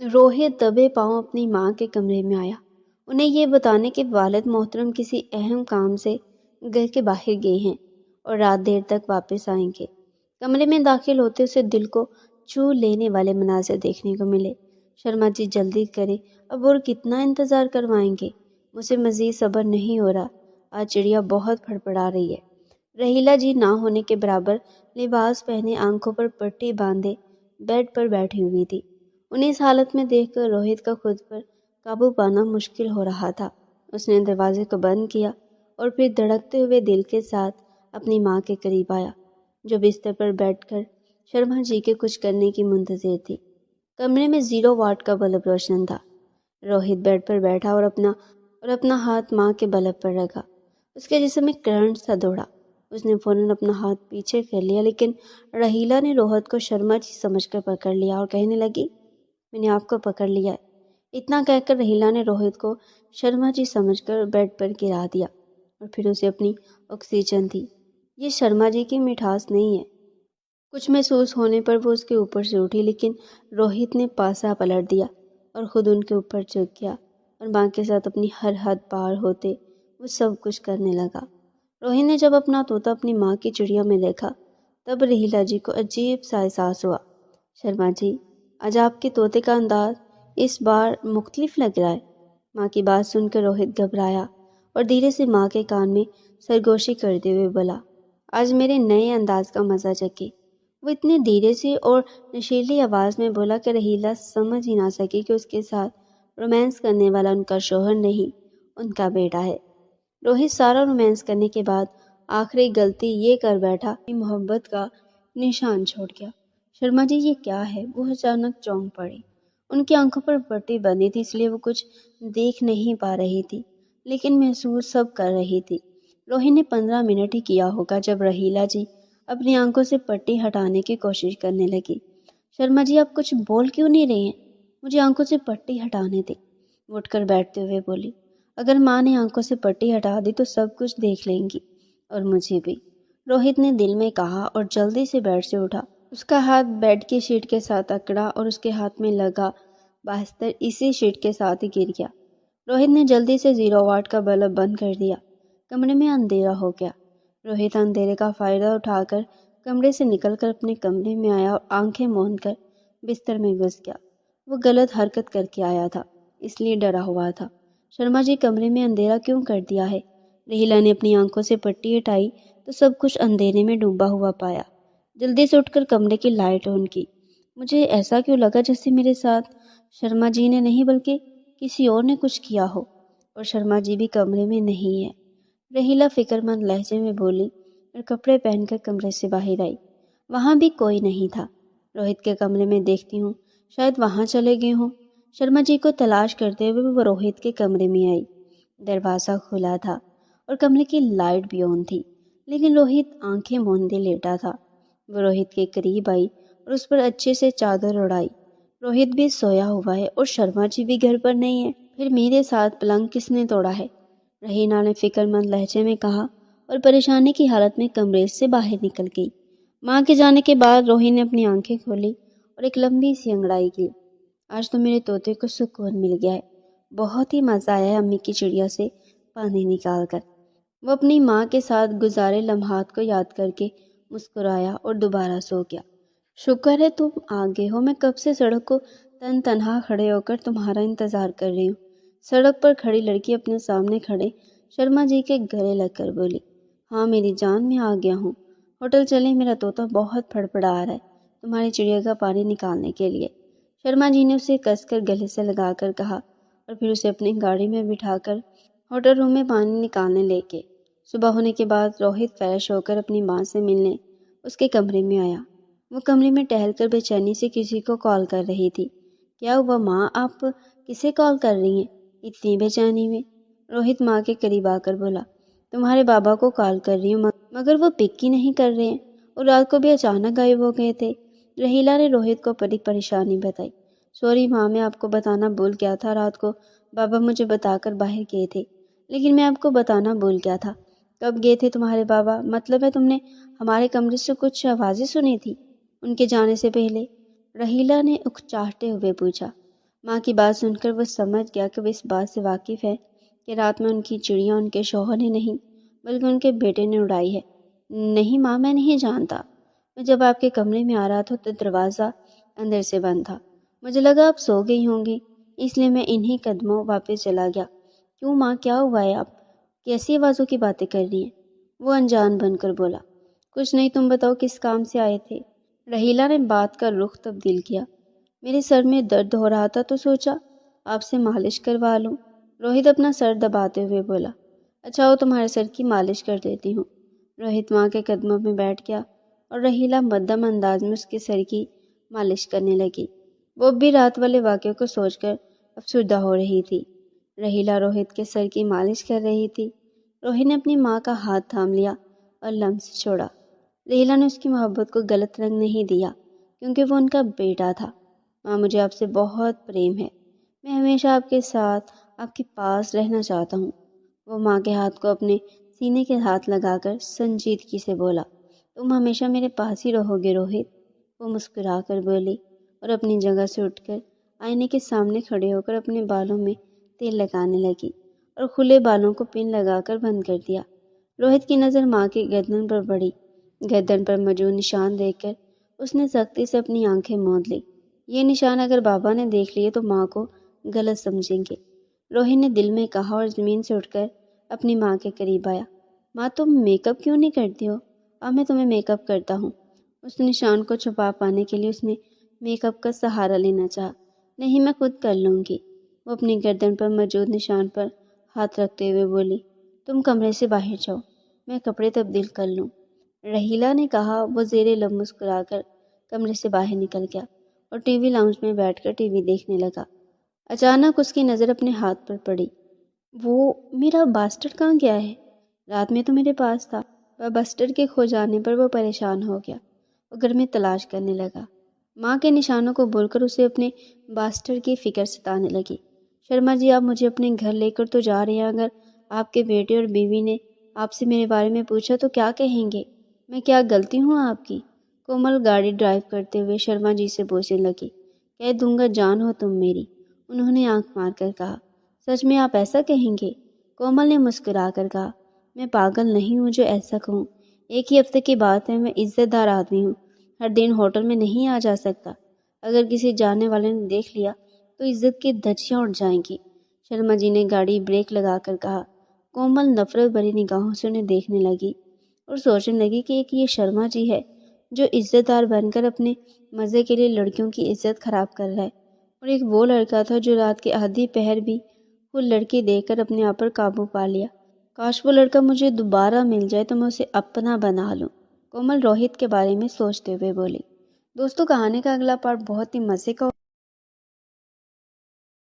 रोहित दबे पांव अपनी माँ के कमरे में आया, उन्हें ये बताने कि वालिद मोहतरम किसी अहम काम से घर के बाहर गए हैं और रात देर तक वापस आएंगे। कमरे में दाखिल होते उसे दिल को छू लेने वाले मनाज़िर देखने को मिले। शर्मा जी जल्दी करें, अब और कितना इंतज़ार करवाएंगे? मुझे मज़ीद सब्र नहीं हो रहा। आज चिड़िया बहुत फड़फड़ा रही है। रहीला जी ना होने के बराबर लिबास पहने, आंखों पर पट्टी बांधे बेड पर बैठी हुई थी। उन्हें इस हालत में देखकर रोहित का खुद पर काबू पाना मुश्किल हो रहा था। उसने दरवाजे को बंद किया और फिर धड़कते हुए दिल के साथ अपनी माँ के करीब आया, जो बिस्तर पर बैठकर शर्मा जी के कुछ करने की मुंतज़िर थी। कमरे में 0 वाट का बल्ब रोशन था। रोहित बेड पर बैठा और अपना हाथ माँ के बल्ब पर रखा। उसके जिस्म में करंट सा दौड़ा। उसने फौरन अपना हाथ पीछे कर लिया, लेकिन रहीला ने रोहित को शर्मा जी समझकर पकड़ लिया और कहने लगी, मैंने आपको पकड़ लिया है। इतना कहकर रहीला ने रोहित को शर्मा जी समझकर बेड पर गिरा दिया और फिर उसे अपनी ऑक्सीजन दी। ये शर्मा जी की मिठास नहीं है। कुछ महसूस होने पर वो उसके ऊपर से उठी, लेकिन रोहित ने पासा पलट दिया और खुद उनके ऊपर झुक गया और माँ के साथ अपनी हर हद पार होते वो सब कुछ करने लगा। रोहित ने जब अपना तोता अपनी माँ की चिड़िया में देखा, तब रहीला जी को अजीब सा एहसास हुआ। शर्मा जी, आज आपके तोते का अंदाज इस बार मुख्तलिफ लग रहा है। माँ की बात सुनकर रोहित घबराया और धीरे से माँ के कान में सरगोशी करते हुए बोला, आज मेरे नए अंदाज का मज़ा चखे। वो इतने धीरे से और नशीली आवाज़ में बोला कि रहीला समझ ही ना सकी कि उसके साथ रोमांस करने वाला उनका शौहर नहीं, उनका बेटा है। रोहित सारा रोमांस करने के बाद आखिरी गलती ये कर बैठा कि मोहब्बत का निशान छोड़ गया। शर्मा जी, ये क्या है? वो अचानक चौंक पड़ी। उनकी आंखों पर पट्टी बंधी थी, इसलिए वो कुछ देख नहीं पा रही थी, लेकिन महसूस सब कर रही थी। रोहित ने 15 मिनट ही किया होगा जब रहीला जी अपनी आंखों से पट्टी हटाने की कोशिश करने लगी। शर्मा जी, आप कुछ बोल क्यों नहीं रही हैं? मुझे आंखों से पट्टी हटाने दे। वो उठकर बैठते हुए बोली, अगर माँ ने आंखों से पट्टी हटा दी तो सब कुछ देख लेंगी, और मुझे भी। रोहित ने दिल में कहा और जल्दी से बेड से उठा। उसका हाथ बेड की शीट के साथ अकड़ा और उसके हाथ में लगा बस्तर इसी शीट के साथ ही गिर गया। रोहित ने जल्दी से 0 वाट का बल्ब बंद कर दिया। कमरे में अंधेरा हो गया। रोहित अंधेरे का फायदा उठाकर कमरे से निकलकर अपने कमरे में आया और आंखें मूंद कर बिस्तर में घुस गया। वो गलत हरकत करके आया था, इसलिए डरा हुआ था। शर्मा जी, कमरे में अंधेरा क्यों कर दिया है? रहीला ने अपनी आंखों से पट्टी हटाई तो सब कुछ अंधेरे में डूबा हुआ पाया। जल्दी से उठकर कमरे की लाइट ऑन की। मुझे ऐसा क्यों लगा जैसे मेरे साथ शर्मा जी ने नहीं बल्कि किसी और ने कुछ किया हो, और शर्मा जी भी कमरे में नहीं है। रहीला फिक्रमंद लहजे में बोली और कपड़े पहनकर कमरे से बाहर आई। वहां भी कोई नहीं था। रोहित के कमरे में देखती हूँ, शायद वहां चले गए हों। शर्मा जी को तलाश करते हुए वो रोहित के कमरे में आई। दरवाज़ा खुला था और कमरे की लाइट भी ऑन थी, लेकिन रोहित आंखें मूंदे लेटा था। वो रोहित के करीब आई और उस पर अच्छे से चादर उड़ाई। रोहित भी सोया हुआ है और शर्मा जी भी घर पर नहीं है। फिर मेरे साथ पलंग किसने तोड़ा है? रहीना ने फिक्रमंद लहजे में कहा और परेशानी की हालत में कमरे से बाहर निकल गई। माँ के जाने के बाद रोहित ने अपनी आंखें खोली और एक लंबी सी अंगड़ाई की। आज तो मेरे तोते को सुकून मिल गया है। बहुत ही मज़ा आया है अम्मी की चिड़िया से पानी निकाल कर। वो अपनी माँ के साथ गुजारे लम्हात को याद करके मुस्कुराया और दोबारा सो गया। शुक्र है तुम आ गए हो। मैं कब से सड़क को तनहा खड़े होकर तुम्हारा इंतजार कर रही हूँ। सड़क पर खड़ी लड़की अपने सामने खड़े शर्मा जी के गले लगकर बोली, हाँ मेरी जान, मैं आ गया हूँ। होटल चले, मेरा तोता बहुत फड़फड़ा रहा है तुम्हारी चिड़िया का पानी निकालने के लिए। शर्मा जी ने उसे कसकर गले से लगाकर कहा और फिर उसे अपनी गाड़ी में बिठाकर होटल रूम में पानी निकालने लेके। सुबह होने के बाद रोहित फ्रेश होकर अपनी माँ से मिलने उसके कमरे में आया। वो कमरे में टहलकर बेचैनी से किसी को कॉल कर रही थी। क्या हुआ माँ, आप किसे कॉल कर रही हैं इतनी बेचैनी में? रोहित माँ के करीब आकर बोला, तुम्हारे बाबा को कॉल कर रही हूँ, मगर वो पिक ही नहीं कर रहे हैं और रात को भी अचानक गायब हो गए थे। रहीला ने रोहित को बड़ी परेशानी बताई। सॉरी माँ, मैं आपको बताना भूल गया था। रात को बाबा मुझे बताकर बाहर गए थे, लेकिन मैं आपको बताना भूल गया था। कब गए थे तुम्हारे बाबा? मतलब है तुमने हमारे कमरे से कुछ आवाज़ें सुनी थी उनके जाने से पहले? रहीला ने उकचाहते हुए पूछा। ماں کی بات سن کر وہ سمجھ گیا کہ وہ اس بات سے واقف ہے کہ رات میں ان کی چڑیاں ان کے شوہر نے نہیں بلکہ ان کے بیٹے نے اڑائی ہے۔ نہیں ماں، میں نہیں جانتا۔ میں جب آپ کے کمرے میں آ رہا تھا تو دروازہ اندر سے بند تھا۔ مجھے لگا آپ سو گئی ہوں گی، اس لیے میں انہی قدموں واپس چلا گیا۔ کیوں ماں، کیا ہوا ہے؟ آپ کیسی آوازوں کی باتیں کر رہی ہیں؟ وہ انجان بن کر بولا۔ کچھ نہیں، تم بتاؤ کس کام سے آئے تھے؟ رحیلہ نے بات کا رخ تبدیل کیا۔ میرے سر میں درد ہو رہا تھا تو سوچا آپ سے مالش کروا لوں۔ روہت اپنا سر دباتے ہوئے بولا۔ اچھا وہ تمہارے سر کی مالش کر دیتی ہوں۔ روہت ماں کے قدموں میں بیٹھ گیا اور رحیلہ مدھم انداز میں اس کے سر کی مالش کرنے لگی۔ وہ بھی رات والے واقعے کو سوچ کر افسردہ ہو رہی تھی۔ رحیلہ روہت کے سر کی مالش کر رہی تھی۔ روہت نے اپنی ماں کا ہاتھ تھام لیا اور لمس چھوڑا۔ رحیلہ نے اس کی محبت کو غلط رنگ نہیں دیا کیونکہ وہ ان کا بیٹا تھا۔ ماں، مجھے آپ سے بہت پریم ہے، میں ہمیشہ آپ کے ساتھ آپ کے پاس رہنا چاہتا ہوں۔ وہ ماں کے ہاتھ کو اپنے سینے کے ہاتھ لگا کر سنجیدگی سے بولا۔ تم ہمیشہ میرے پاس ہی رہو گے روہت، وہ مسکرا کر بولی اور اپنی جگہ سے اٹھ کر آئینے کے سامنے کھڑے ہو کر اپنے بالوں میں تیل لگانے لگی اور کھلے بالوں کو پن لگا کر بند کر دیا۔ روہت کی نظر ماں کی گردن پر پڑی۔ گردن پر موجود نشان دیکھ کر اس نے سختی سے اپنی آنکھیں موند لی۔ یہ نشان اگر بابا نے دیکھ لیے تو ماں کو غلط سمجھیں گے، روہت نے دل میں کہا اور زمین سے اٹھ کر اپنی ماں کے قریب آیا۔ ماں، تم میک اپ کیوں نہیں کرتی ہو؟ اب میں تمہیں میک اپ کرتا ہوں۔ اس نشان کو چھپا پانے کے لیے اس نے میک اپ کا سہارا لینا چاہا۔ نہیں، میں خود کر لوں گی، وہ اپنی گردن پر موجود نشان پر ہاتھ رکھتے ہوئے بولی۔ تم کمرے سے باہر جاؤ، میں کپڑے تبدیل کر لوں، رحیلہ نے کہا۔ وہ زیر لب مسکرا کر کمرے سے باہر نکل گیا اور ٹی وی لاؤنج میں بیٹھ کر ٹی وی دیکھنے لگا۔ اچانک اس کی نظر اپنے ہاتھ پر پڑی۔ وہ میرا باسٹر کہاں گیا ہے؟ رات میں تو میرے پاس تھا۔ باسٹر کے کھو جانے پر وہ پریشان ہو گیا اور گھر میں تلاش کرنے لگا۔ ماں کے نشانوں کو بول کر اسے اپنے باسٹر کی فکر ستانے لگی۔ شرما جی، آپ مجھے اپنے گھر لے کر تو جا رہے ہیں، اگر آپ کے بیٹے اور بیوی نے آپ سے میرے بارے میں پوچھا تو کیا کہیں گے؟ میں کیا غلطی ہوں آپ کی؟ کومل گاڑی ڈرائیو کرتے ہوئے شرما جی سے پوچھنے لگی۔ کہہ دوں گا جان ہو تم میری، انہوں نے آنکھ مار کر کہا۔ سچ میں آپ ایسا کہیں گے؟ کومل نے مسکرا کر کہا۔ میں پاگل نہیں ہوں جو ایسا کہوں، ایک ہی ہفتے کی بات ہے، میں عزت دار آدمی ہوں، ہر دن ہوٹل میں نہیں آ جا سکتا، اگر کسی جاننے والے نے دیکھ لیا تو عزت کی دھجیاں اڑ جائیں گی، شرما جی نے گاڑی بریک لگا کر کہا۔ کومل نفرت بھری نگاہوں سے انہیں دیکھنے لگی اور سوچنے لگی کہ ایک یہ شرما جی ہے جو عزت دار بن کر اپنے مزے کے لیے لڑکیوں کی عزت خراب کر رہا ہے، اور ایک وہ لڑکا تھا جو رات کے آدھی پہر بھی وہ لڑکی دیکھ کر اپنے آپ پر قابو پا لیا۔ کاش وہ لڑکا مجھے دوبارہ مل جائے تو میں اسے اپنا بنا لوں، کومل روہت کے بارے میں سوچتے ہوئے بولی۔ دوستوں، کہانی کا اگلا پارٹ بہت ہی مزے کا